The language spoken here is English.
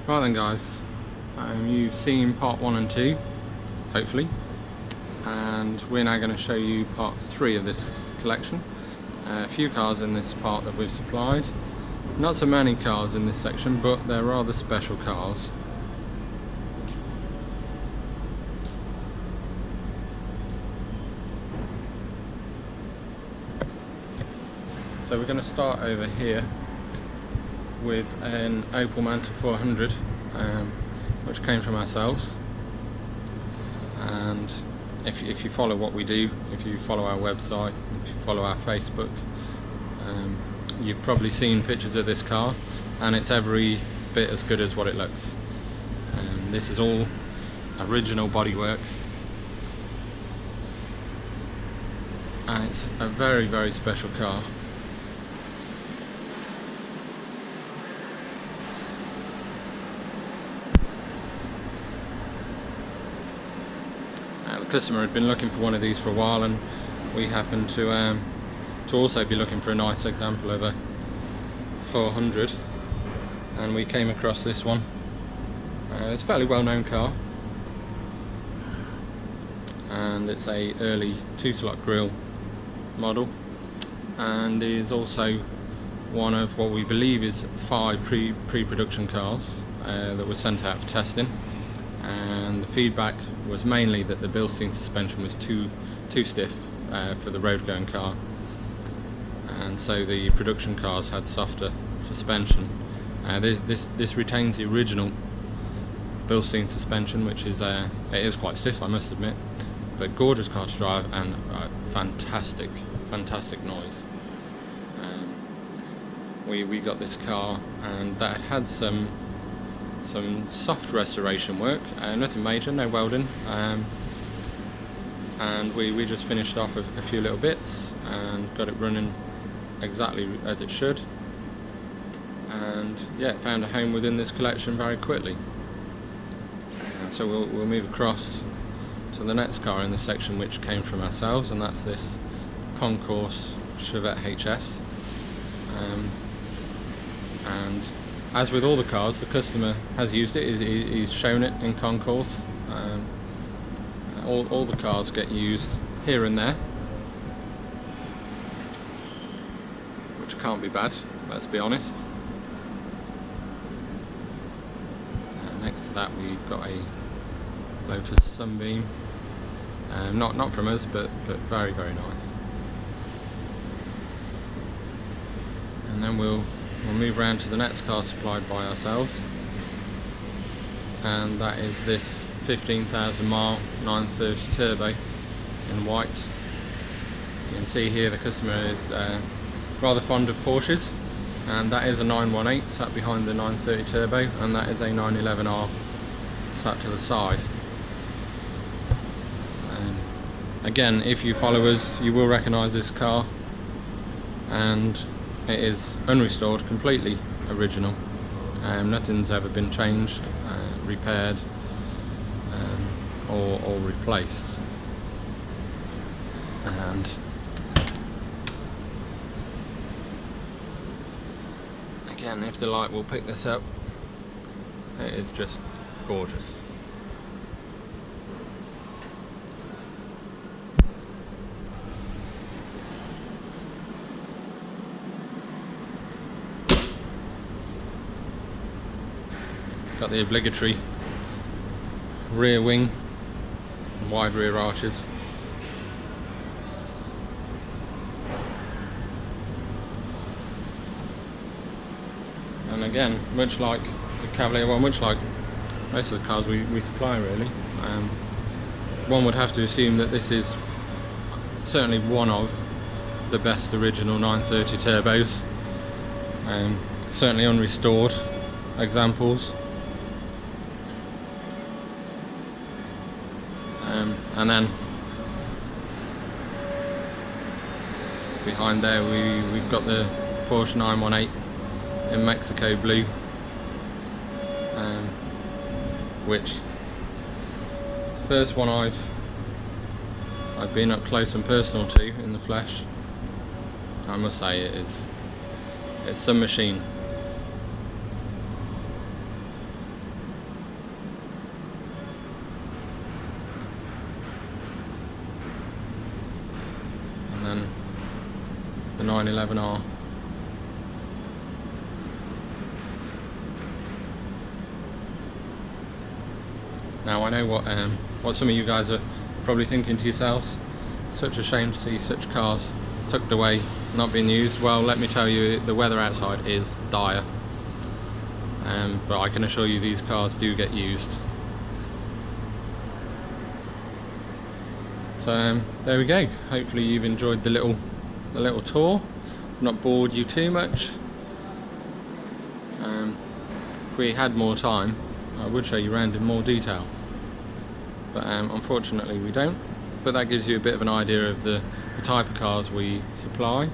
Right then guys, you've seen part 1 and 2, hopefully, and we're now going to show you part 3 of this collection. A few cars in this part that we've supplied. Not so many cars in this section, but they're rather special cars. So we're going to start over here with an Opel Manta 400, which came from ourselves. And if you follow what we do, if you follow our website, if you follow our Facebook, you've probably seen pictures of this car, and it's every bit as good as what it looks. This is all original bodywork, and it's a very, very special car. The customer had been looking for one of these for a while, and we happened to also be looking for a nice example of a 400, and we came across this one. It's a fairly well-known car, and it's a early 2-slot grille model, and is also one of what we believe is 5 pre-production cars that were sent out for testing. And the feedback was mainly that the Bilstein suspension was too stiff for the road going car, and so the production cars had softer suspension. This retains the original Bilstein suspension, which is it is quite stiff, I must admit, but gorgeous car to drive, and fantastic noise. We got this car, and that had some soft restoration work, nothing major, no welding, and we just finished off a few little bits and got it running exactly as it should, and yeah, it found a home within this collection very quickly. So we'll move across to the next car in this section, which came from ourselves, and that's this Concourse Chevette HS. And as with all the cars, the customer has used it. He's shown it in concourse. All the cars get used here and there, which can't be bad, let's be honest. Next to that, we've got a Lotus Sunbeam, not from us, but very, very nice. And then we'll move around to the next car supplied by ourselves, and that is this 15,000 mile 930 turbo in white. You can see here the customer is rather fond of Porsches, and that is a 918 sat behind the 930 turbo, and that is a 911R sat to the side. Again, if you follow us, you will recognise this car, and it is unrestored, completely original. Nothing's ever been changed, repaired, or replaced. And again, if the light will pick this up, it is just gorgeous. Got the obligatory rear wing and wide rear arches. And again, much like the Cavalier, well, much like most of the cars we supply really, one would have to assume that this is certainly one of the best original 930 turbos, certainly unrestored examples. And then behind there we've got the Porsche 918 in Mexico blue, which is the first one I've been up close and personal to in the flesh. I must say it's some machine. than the 911R. Now I know what some of you guys are probably thinking to yourselves, such a shame to see such cars tucked away, not being used. Well, let me tell you, the weather outside is dire, but I can assure you these cars do get used. So there we go. Hopefully you've enjoyed the little tour, not bored you too much. If we had more time, I would show you around in more detail, but unfortunately we don't. But that gives you a bit of an idea of the type of cars we supply